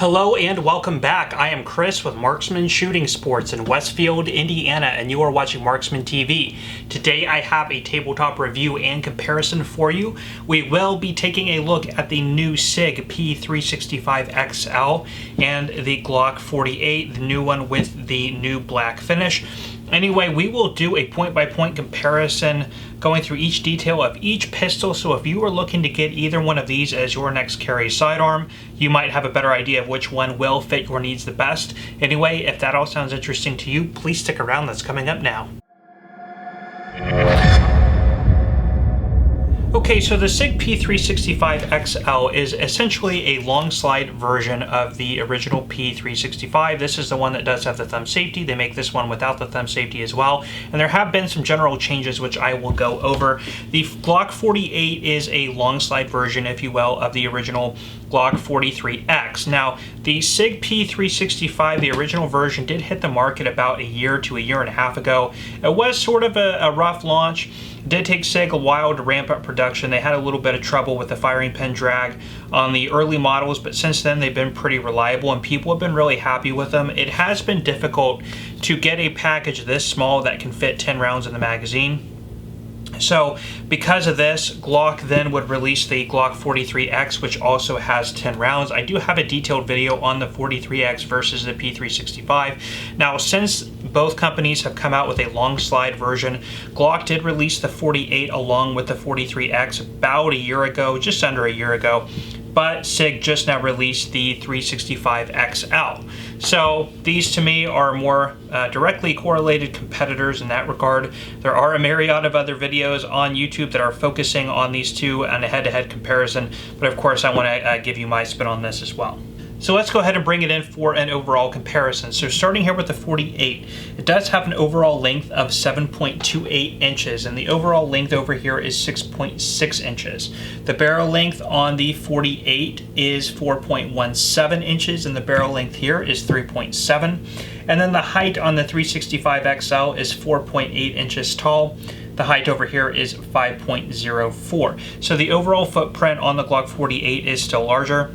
Hello and welcome back. I am Chris with Marksman Shooting Sports in Westfield, Indiana, and you are watching Marksman TV. Today I have a tabletop review and comparison for you. We will be taking a look at the new Sig P365 XL and the Glock 48, the new one with the new black finish. Anyway, we will do a point-by-point comparison going through each detail of each pistol, so if you are looking to get either one of these as your next carry sidearm, you might have a better idea of which one will fit your needs the best. Anyway, if that all sounds interesting to you, please stick around. That's coming up now. Okay, so the Sig P365 XL is essentially a long slide version of the original P365. This is the one that does have the thumb safety. They make this one without the thumb safety as well. And there have been some general changes which I will go over. The Glock 48 is a long slide version, if you will, of the original Glock 43X. Now, the Sig P365, the original version, did hit the market about a year to a year and a half ago. It was sort of a rough launch. It did take Sig a while to ramp up production. They had a little bit of trouble with the firing pin drag on the early models, but since then they've been pretty reliable and people have been really happy with them. It has been difficult to get a package this small that can fit 10 rounds in the magazine. So because of this, Glock then would release the Glock 43X, which also has 10 rounds. I do have a detailed video on the 43X versus the P365. Now, since both companies have come out with a long slide version, Glock did release the 48 along with the 43X about a year ago, just under a year ago. But Sig just now released the 365 XL. So these to me are more directly correlated competitors in that regard. There are a myriad of other videos on YouTube that are focusing on these two on a head-to-head comparison, but of course I want to give you my spin on this as well. So let's go ahead and bring it in for an overall comparison. So starting here with the 48, it does have an overall length of 7.28 inches, and the overall length over here is 6.6 inches. The barrel length on the 48 is 4.17 inches, and the barrel length here is 3.7. And then the height on the 365 XL is 4.8 inches tall. The height over here is 5.04. So the overall footprint on the Glock 48 is still larger.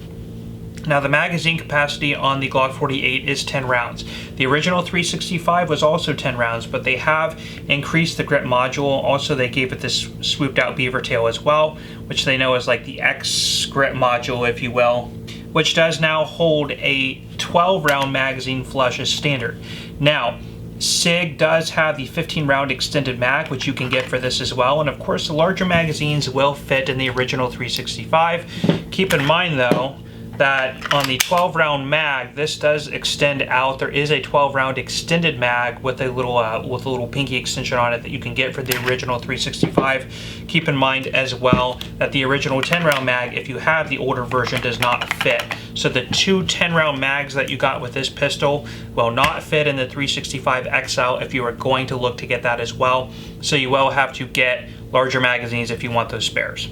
Now, the magazine capacity on the Glock 48 is 10 rounds. The original 365 was also 10 rounds, but they have increased the grip module. Also, they gave it this swooped out beaver tail as well, which they know is like the X grip module, if you will, which does now hold a 12-round magazine flush as standard. Now, Sig does have the 15-round extended mag, which you can get for this as well. And of course, the larger magazines will fit in the original 365. Keep in mind, though, that on the 12-round mag, this does extend out. There is a 12-round extended mag with a little pinky extension on it that you can get for the original 365. Keep in mind as well that the original 10-round mag, if you have the older version, does not fit. So the two 10-round mags that you got with this pistol will not fit in the 365 XL if you are going to look to get that as well. So you will have to get larger magazines if you want those spares.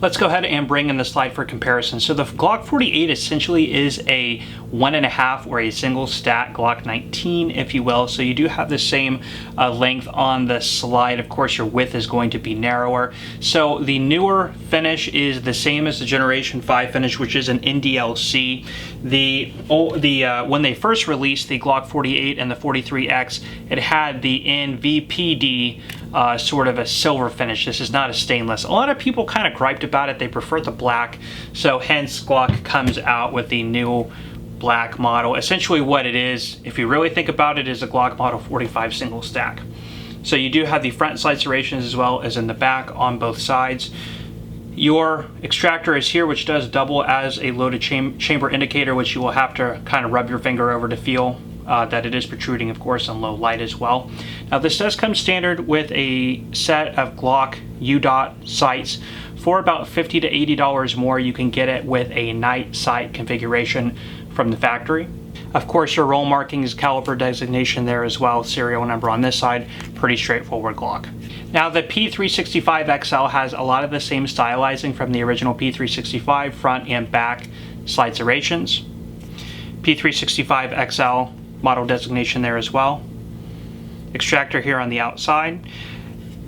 Let's go ahead and bring in the slide for comparison. So the Glock 48 essentially is a 1.5 or a single stack Glock 19, if you will. So you do have the same length on the slide. Of course, your width is going to be narrower. So the newer finish is the same as the Generation 5 finish, which is an NDLC. When they first released the Glock 48 and the 43X, it had the NVPD sort of a silver finish. This is not a stainless. A lot of people kind of griped about it. They prefer the black, so hence Glock comes out with the new black model. Essentially what it is, if you really think about it, is a Glock Model 45 single stack. So you do have the front sight serrations as well as in the back on both sides. Your extractor is here, which does double as a loaded chamber indicator, which you will have to kind of rub your finger over to feel that it is protruding, of course, on low light as well. Now, this does come standard with a set of Glock UDOT sights. For about $50 to $80 more, you can get it with a night sight configuration from the factory. Of course, your roll markings, caliber designation there as well, serial number on this side, pretty straightforward Glock. Now, the P365 XL has a lot of the same stylizing from the original P365, front and back slide serrations. P365 XL model designation there as well. Extractor here on the outside.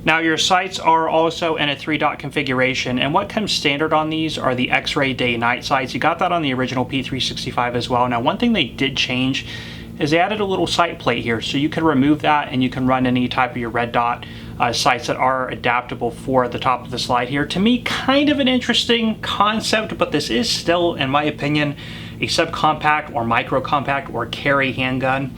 Now your sights are also in a 3-dot configuration, and what comes standard on these are the X-ray day-night sights. You got that on the original P365 as well. Now one thing they did change is they added a little sight plate here, so you can remove that and you can run any type of your red dot sights that are adaptable for the top of the slide here. To me, kind of an interesting concept, but this is still, in my opinion, a subcompact or micro compact or carry handgun.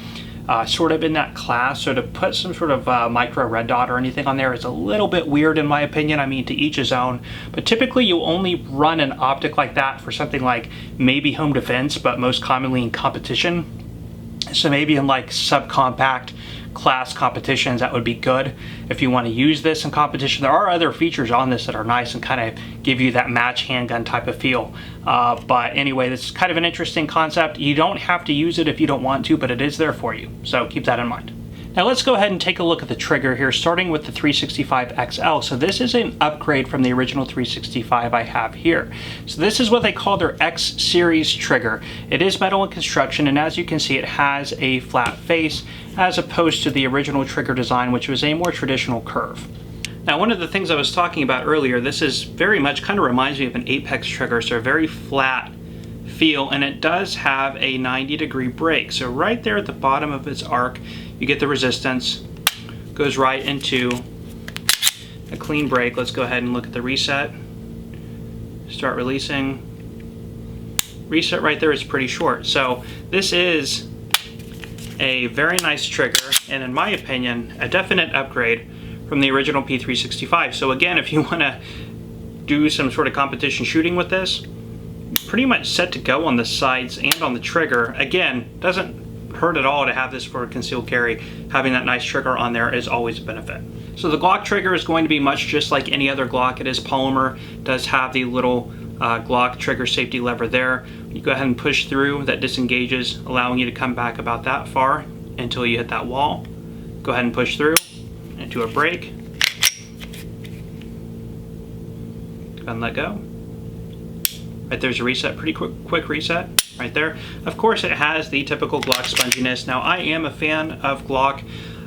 Sort of in that class, so to put some sort of micro red dot or anything on there is a little bit weird in my opinion. I mean, to each his own, but typically you only run an optic like that for something like maybe home defense, but most commonly in competition. So maybe in like subcompact class competitions, that would be good if you want to use this in competition. There are other features on this that are nice and kind of give you that match handgun type of feel. But anyway, this is kind of an interesting concept. You don't have to use it if you don't want to, but it is there for you. So keep that in mind. Now let's go ahead and take a look at the trigger here, starting with the 365 XL. So this is an upgrade from the original 365 I have here. So this is what they call their X series trigger. It is metal in construction, and as you can see, it has a flat face as opposed to the original trigger design, which was a more traditional curve. Now, one of the things I was talking about earlier, this is very much kind of reminds me of an Apex trigger, so a very flat feel, and it does have a 90-degree break. So right there at the bottom of its arc, you get the resistance, goes right into a clean break. Let's go ahead and look at the reset. Start releasing. Reset right there is pretty short. So this is a very nice trigger, and in my opinion, a definite upgrade from the original P365. So again, if you want to do some sort of competition shooting with this, pretty much set to go on the sights and on the trigger. Again, doesn't hurt at all to have this for concealed carry. Having that nice trigger on there is always a benefit. So the Glock trigger is going to be much just like any other Glock. It is polymer, does have the little Glock trigger safety lever there. You go ahead and push through, that disengages, allowing you to come back about that far until you hit that wall. Go ahead and push through into a break. Go ahead and let go. Right there's a reset, pretty quick reset right there. Of course, it has the typical Glock sponginess. Now, I am a fan of Glock.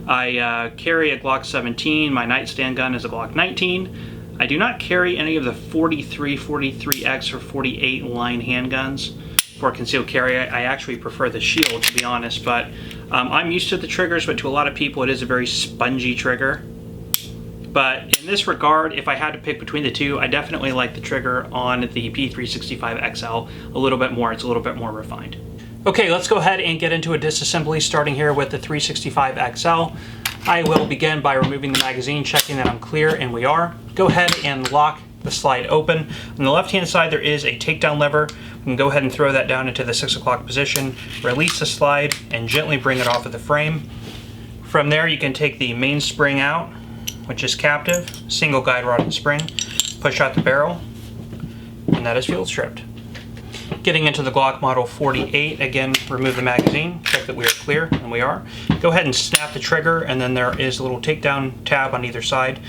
I carry a Glock 17. My nightstand gun is a Glock 19. I do not carry any of the 43, 43X, or 48 line handguns for concealed carry. I actually prefer the Shield, to be honest, but I'm used to the triggers, but to a lot of people, it is a very spongy trigger. But in this regard, if I had to pick between the two, I definitely like the trigger on the P365 XL a little bit more. It's a little bit more refined. Okay, let's go ahead and get into a disassembly, starting here with the 365 XL. I will begin by removing the magazine, checking that I'm clear, and we are. Go ahead and lock the slide open. On the left-hand side, there is a takedown lever. We can go ahead and throw that down into the 6 o'clock position, release the slide, and gently bring it off of the frame. From there, you can take the main spring out, which is captive, single guide rod and spring, push out the barrel, and that is field stripped. Getting into the Glock Model 48, again, remove the magazine, check that we are clear, and we are. Go ahead and snap the trigger, and then there is a little takedown tab on either side.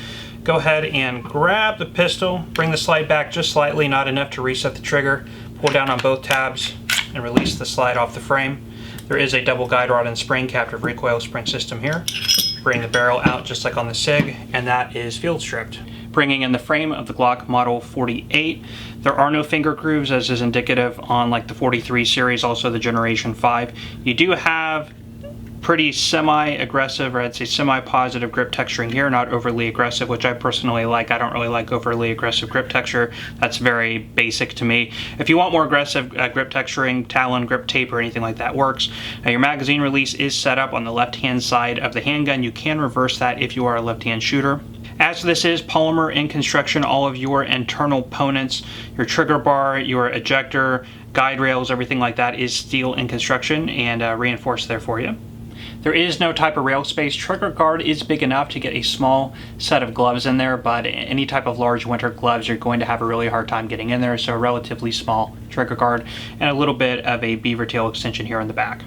Go ahead and grab the pistol, bring the slide back just slightly, not enough to reset the trigger, pull down on both tabs, and release the slide off the frame. There is a double guide rod and spring captive recoil spring system here. Bring the barrel out just like on the Sig, and that is field stripped. Bringing in the frame of the Glock Model 48. There are no finger grooves, as is indicative on like the 43 series, also the Generation 5. You do have pretty semi-aggressive, or I'd say semi-positive grip texturing here, not overly aggressive, which I personally like. I don't really like overly aggressive grip texture. That's very basic to me. If you want more aggressive grip texturing, Talon grip tape or anything like that works. Now, your magazine release is set up on the left-hand side of the handgun. You can reverse that if you are a left-hand shooter. As this is polymer in construction, all of your internal components, your trigger bar, your ejector, guide rails, everything like that is steel in construction and reinforced there for you. There is no type of rail space. Trigger guard is big enough to get a small set of gloves in there, but any type of large winter gloves, you're going to have a really hard time getting in there, so a relatively small trigger guard and a little bit of a beaver tail extension here in the back.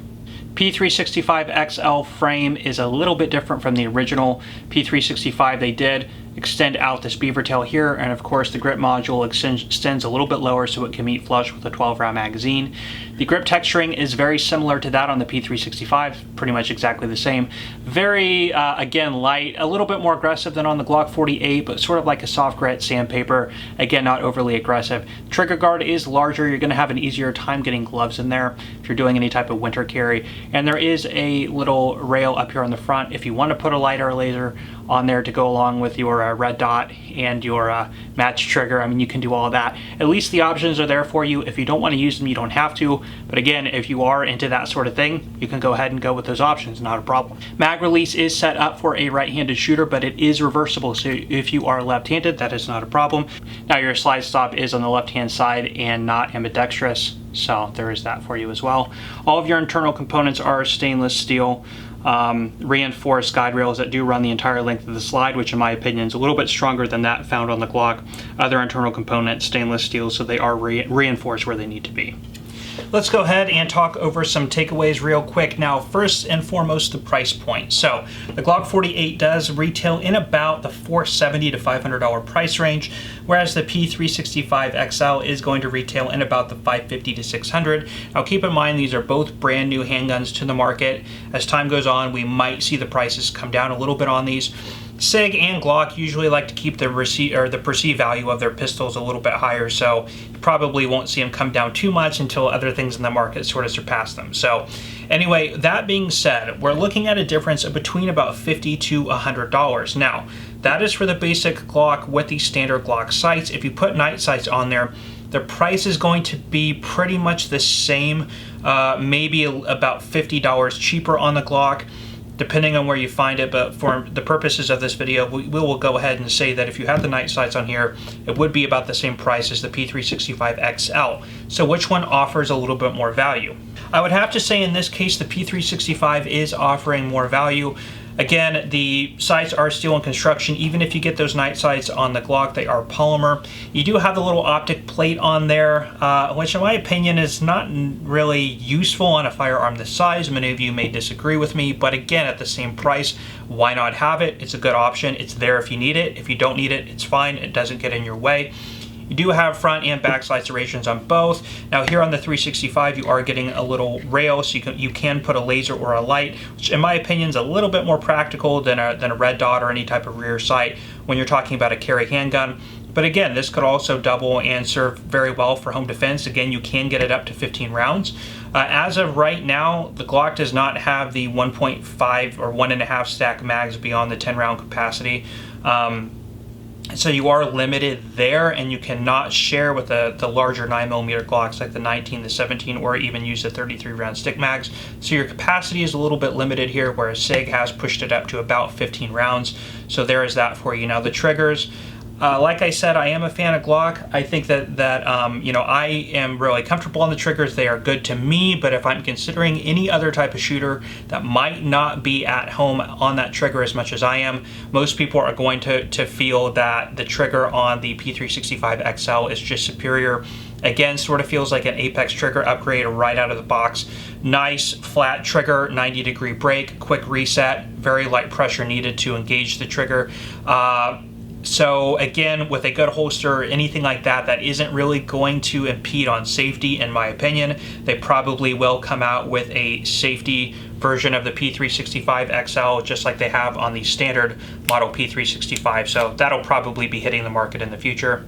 P365 XL frame is a little bit different from the original P365. They did extend out this beaver tail here, and of course the grip module extends a little bit lower so it can meet flush with a 12-round magazine. The grip texturing is very similar to that on the P365, pretty much exactly the same. Very, again, light, a little bit more aggressive than on the Glock 48, but sort of like a soft grit sandpaper. Again, not overly aggressive. Trigger guard is larger. You're going to have an easier time getting gloves in there if you're doing any type of winter carry. And there is a little rail up here on the front if you want to put a light or a laser on there to go along with your red dot and your match trigger. I mean, you can do all of that. At least the options are there for you. If you don't want to use them, you don't have to. But again, if you are into that sort of thing, you can go ahead and go with those options, not a problem. Mag release is set up for a right-handed shooter, but it is reversible. So if you are left-handed, that is not a problem. Now your slide stop is on the left-hand side and not ambidextrous. So there is that for you as well. All of your internal components are stainless steel. Reinforced guide rails that do run the entire length of the slide, which in my opinion is a little bit stronger than that found on the Glock. Other internal components, stainless steel, so they are reinforced where they need to be. Let's go ahead and talk over some takeaways real quick. Now, first and foremost, the price point. So the Glock 48 does retail in about the $470 to $500 price range, whereas the P365 XL is going to retail in about the $550 to $600. Now, keep in mind, these are both brand new handguns to the market. As time goes on, we might see the prices come down a little bit on these. Sig and Glock usually like to keep the perceived value of their pistols a little bit higher, so you probably won't see them come down too much until other things in the market sort of surpass them. So anyway, that being said, we're looking at a difference of between about $50 to $100. Now, that is for the basic Glock with the standard Glock sights. If you put night sights on there, the price is going to be pretty much the same, maybe about $50 cheaper on the Glock, depending on where you find it. But for the purposes of this video, we will go ahead and say that if you have the night sights on here, it would be about the same price as the P365 XL. So which one offers a little bit more value? I would have to say in this case, the P365 is offering more value. Again, the sights are steel in construction. Even if you get those night sights on the Glock, they are polymer. You do have the little optic plate on there, which in my opinion is not really useful on a firearm this size. Many of you may disagree with me, but again, at the same price, why not have it? It's a good option. It's there if you need it. If you don't need it, it's fine. It doesn't get in your way. You do have front and back sight serrations on both. Now here on the 365, you are getting a little rail, so you can put a laser or a light, which in my opinion is a little bit more practical than a red dot or any type of rear sight when you're talking about a carry handgun. But again, this could also double and serve very well for home defense. Again, you can get it up to 15 rounds. As of right now, the Glock does not have the 1.5 or 1.5 stack mags beyond the 10 round capacity. So you are limited there, and you cannot share with the larger 9mm Glocks like the 19, the 17, or even use the 33 round stick mags. So your capacity is a little bit limited here, whereas Sig has pushed it up to about 15 rounds. So there is that for you. Now the triggers, like I said, I am a fan of Glock. I think that you know, I am really comfortable on the triggers. They are good to me, but if I'm considering any other type of shooter that might not be at home on that trigger as much as I am, most people are going to feel that the trigger on the P365 XL is just superior. Again, sort of feels like an Apex trigger upgrade right out of the box. Nice flat trigger, 90-degree break, quick reset, very light pressure needed to engage the trigger. So again, with a good holster, anything like that, that isn't really going to impede on safety, in my opinion. They probably will come out with a safety version of the P365 XL, just like they have on the standard model P365. So that'll probably be hitting the market in the future.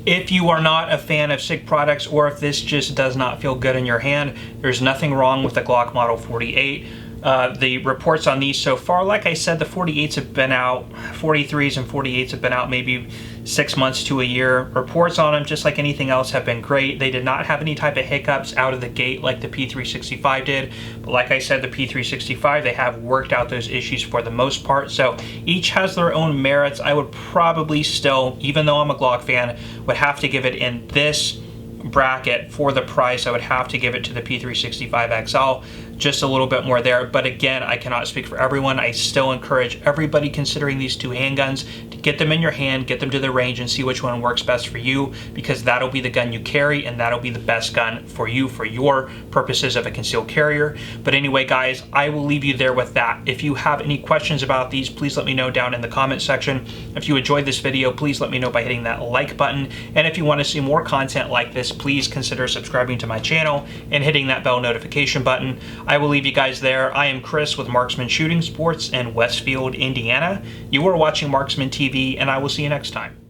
If you are not a fan of Sig products, or if this just does not feel good in your hand, there's nothing wrong with the Glock Model 48. The reports on these so far, like I said, the 48s have been out, 43s and 48s have been out maybe 6 months to a year. Reports on them, just like anything else, have been great. They did not have any type of hiccups out of the gate like the P365 did. But like I said, the P365, they have worked out those issues for the most part. So each has their own merits. I would probably still, even though I'm a Glock fan, would have to give it in this bracket for the price, I would have to give it to the P365 XL. Just a little bit more there, but again, I cannot speak for everyone. I still encourage everybody considering these two handguns to get them in your hand, get them to the range, and see which one works best for you, because that'll be the gun you carry, and that'll be the best gun for you for your purposes of a concealed carrier. But anyway, guys, I will leave you there with that. If you have any questions about these, please let me know down in the comment section. If you enjoyed this video, please let me know by hitting that like button, and if you want to see more content like this, please consider subscribing to my channel and hitting that bell notification button. I will leave you guys there. I am Chris with Marksman Shooting Sports in Westfield, Indiana. You are watching Marksman TV, and I will see you next time.